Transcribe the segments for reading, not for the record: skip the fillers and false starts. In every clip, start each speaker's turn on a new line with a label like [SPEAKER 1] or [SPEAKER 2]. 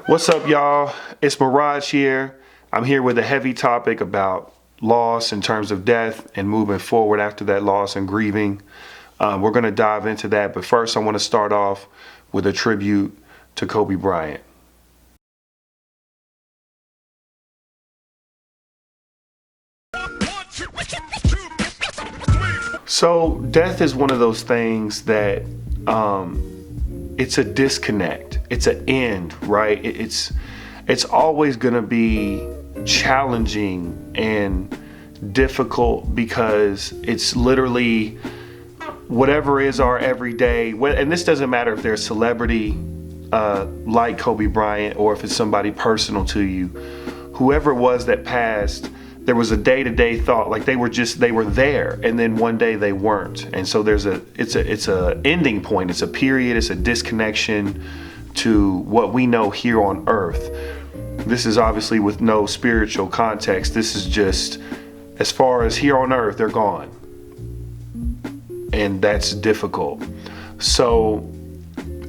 [SPEAKER 1] What's up, y'all? It's Mirage here. I'm here with a heavy topic about loss in terms of death and moving forward after that loss and grieving. We're going to dive into that, but first I want to start off with a tribute to Kobe Bryant. So death is one of those things that it's a disconnect. It's an end, right? It's always going to be challenging and difficult because it's literally whatever is our everyday. And this doesn't matter if they're a celebrity like Kobe Bryant or if it's somebody personal to you. Whoever it was that passed, there was a day-to-day thought, like they were there, and then one day they weren't. And so it's a ending point. It's a period. It's a disconnection to what we know here on earth. This is obviously with no spiritual context. This is just as far as here on earth, they're gone. And that's difficult. So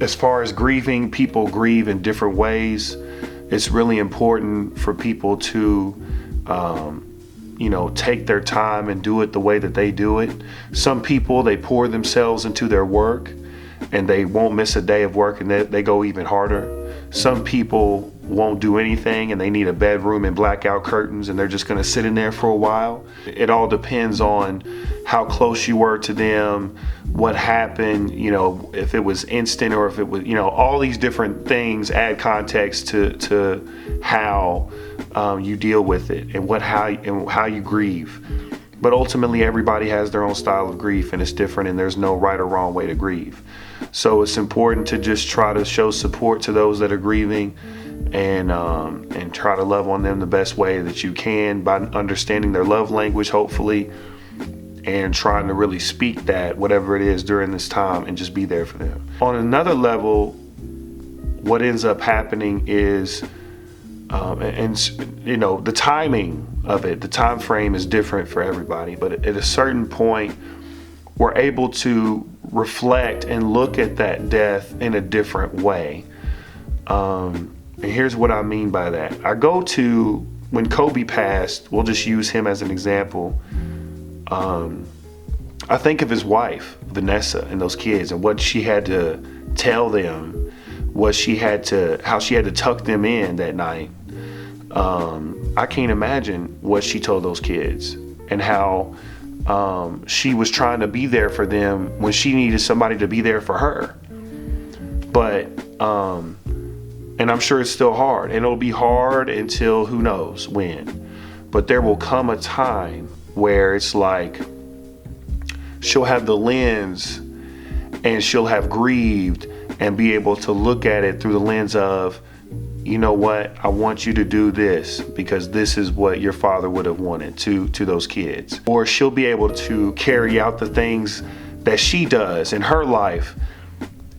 [SPEAKER 1] as far as grieving, people grieve in different ways. It's really important for people to take their time and do it the way that they do it. Some people, they pour themselves into their work and they won't miss a day of work, and they go even harder. Some people won't do anything and they need a bedroom and blackout curtains and they're just going to sit in there for a while. It all depends on how close you were to them, what happened, if it was instant or if it was, all these different things add context to how you deal with it and how you grieve. But ultimately everybody has their own style of grief and it's different, and there's no right or wrong way to grieve. So it's important to just try to show support to those that are grieving and try to love on them the best way that you can by understanding their love language, hopefully, and trying to really speak that, whatever it is, during this time, and just be there for them. On another level, what ends up happening is, the timing of it, the time frame is different for everybody, but at a certain point, we're able to reflect and look at that death in a different way. And here's what I mean by that. I go to, when Kobe passed, we'll just use him as an example. I think of his wife, Vanessa, and those kids and what she had to tell them, how she had to tuck them in that night. I can't imagine what she told those kids and how she was trying to be there for them when she needed somebody to be there for her. But and I'm sure it's still hard, and it'll be hard until who knows when. But there will come a time where it's like she'll have the lens and she'll have grieved and be able to look at it through the lens of, you know what, I want you to do this because this is what your father would have wanted to those kids. Or she'll be able to carry out the things that she does in her life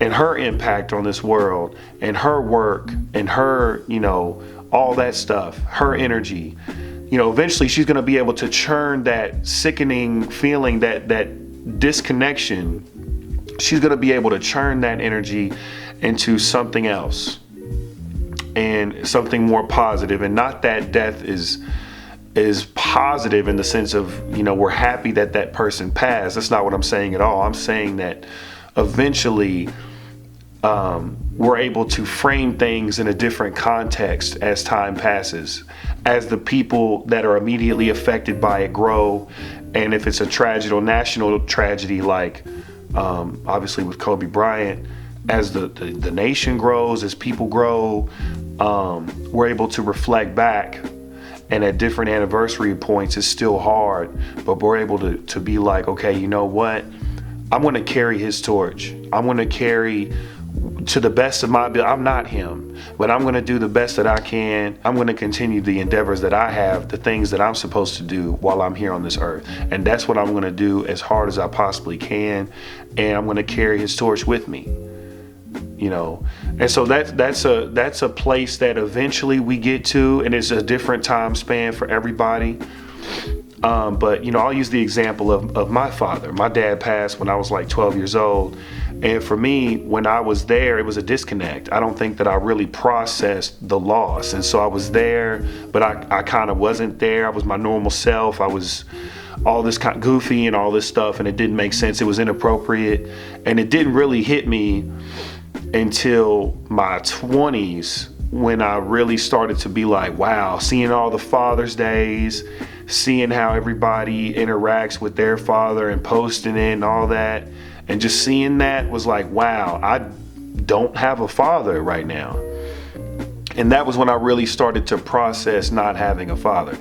[SPEAKER 1] and her impact on this world and her work and her, all that stuff, her energy. Eventually she's going to be able to churn that sickening feeling, that disconnection. She's going to be able to churn that energy into something else and something more positive. And not that death is positive in the sense of, we're happy that person passed. That's not what I'm saying at all. I'm saying that eventually we're able to frame things in a different context as time passes, as the people that are immediately affected by it grow. And if it's a tragedy or national tragedy, like obviously with Kobe Bryant, as the nation grows, as people grow, we're able to reflect back. And at different anniversary points, it's still hard, but we're able to be like, okay, you know what? I'm going to carry his torch. I'm going to carry to the best of my ability. I'm not him, but I'm going to do the best that I can. I'm going to continue the endeavors that I have, the things that I'm supposed to do while I'm here on this earth. And that's what I'm going to do as hard as I possibly can. And I'm going to carry his torch with me. And so that's a place that eventually we get to, and it's a different time span for everybody. But, you know, I'll use the example of my father. My dad passed when I was like 12 years old. And for me, when I was there, it was a disconnect. I don't think that I really processed the loss. And so I was there, but I kind of wasn't there. I was my normal self. I was all this kind of goofy and all this stuff, and it didn't make sense. It was inappropriate. And it didn't really hit me until my 20s, when I really started to be like, wow, seeing all the Father's Days, seeing how everybody interacts with their father and posting it and all that. And just seeing that was like, wow, I don't have a father right now. And that was when I really started to process not having a father.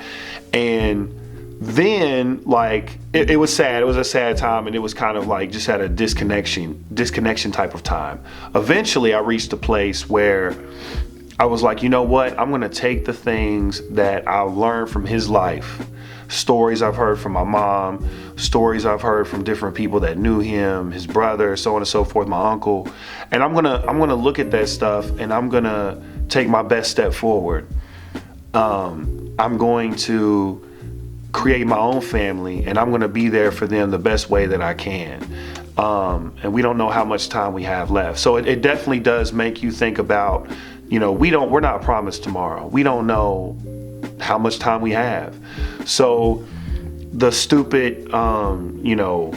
[SPEAKER 1] And then, like, it was sad. It was a sad time, and it was kind of like just at a disconnection type of time. Eventually, I reached a place where I was like, you know what? I'm going to take the things that I've learned from his life, stories I've heard from my mom, stories I've heard from different people that knew him, his brother, so on and so forth, my uncle. And I'm gonna look at that stuff, and I'm gonna take my best step forward. I'm going to create my own family, and I'm gonna be there for them the best way that I can. And we don't know how much time we have left. So it definitely does make you think about, you know, we're not promised tomorrow. We don't know how much time we have. So the stupid, you know,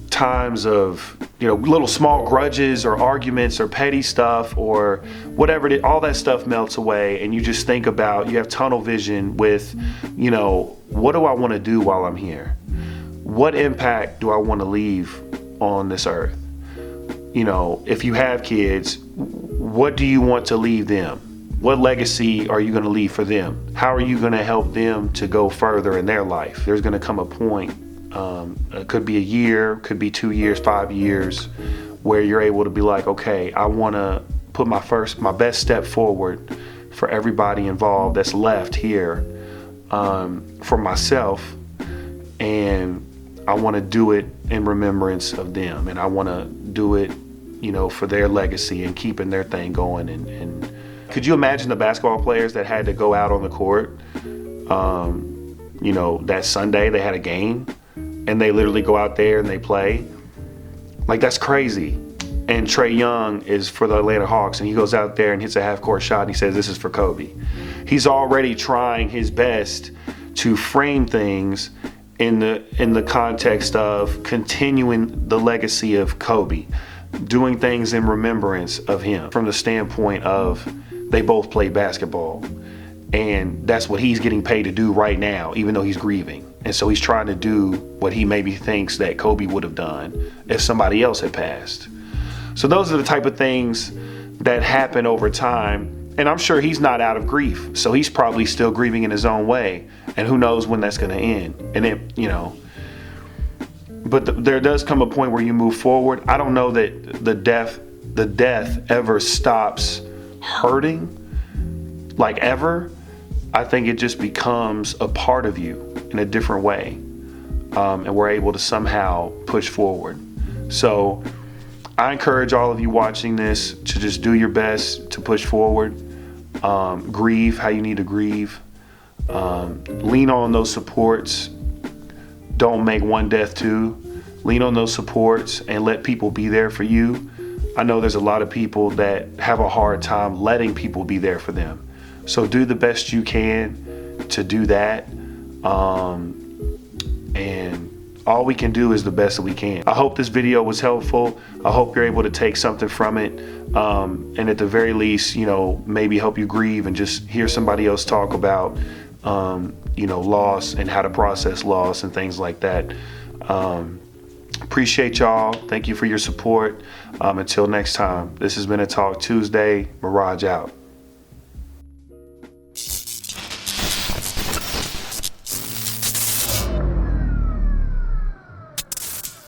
[SPEAKER 1] times of, you know, little small grudges or arguments or petty stuff or whatever, all that stuff melts away, and you just think about, you have tunnel vision with, you know, what do I want to do while I'm here? What impact do I want to leave on this earth? You know, if you have kids, what do you want to leave them? What legacy are you going to leave for them? How are you going to help them to go further in their life? There's going to come a point, it could be a year, could be 2 years, 5 years, where you're able to be like, okay, I want to put my best step forward for everybody involved that's left here, for myself, and I want to do it in remembrance of them, and I want to do it, you know, for their legacy and keeping their thing going. And could you imagine the basketball players that had to go out on the court, you know, that Sunday they had a game, and they literally go out there and they play? Like, that's crazy. And Trae Young is for the Atlanta Hawks, and he goes out there and hits a half-court shot, and he says, this is for Kobe. He's already trying his best to frame things in the context of continuing the legacy of Kobe, doing things in remembrance of him, from the standpoint of they both play basketball, and that's what he's getting paid to do right now, even though he's grieving. And so he's trying to do what he maybe thinks that Kobe would have done if somebody else had passed. So those are the type of things that happen over time. And I'm sure he's not out of grief. So he's probably still grieving in his own way. And who knows when that's going to end. And it, you know, but there does come a point where you move forward. I don't know that the death ever stops hurting, like ever. I think it just becomes a part of you in a different way. And we're able to somehow push forward. So I encourage all of you watching this to just do your best to push forward. Grieve how you need to grieve. Lean on those supports. Don't make one death two. Lean on those supports and let people be there for you. I know there's a lot of people that have a hard time letting people be there for them. So do the best you can to do that. And all we can do is the best that we can. I hope this video was helpful. I hope you're able to take something from it. And at the very least, you know, maybe help you grieve and just hear somebody else talk about, you know, loss and how to process loss and things like that. Appreciate y'all. Thank you for your support. Until next time, this has been a Talk Tuesday. Mirage out.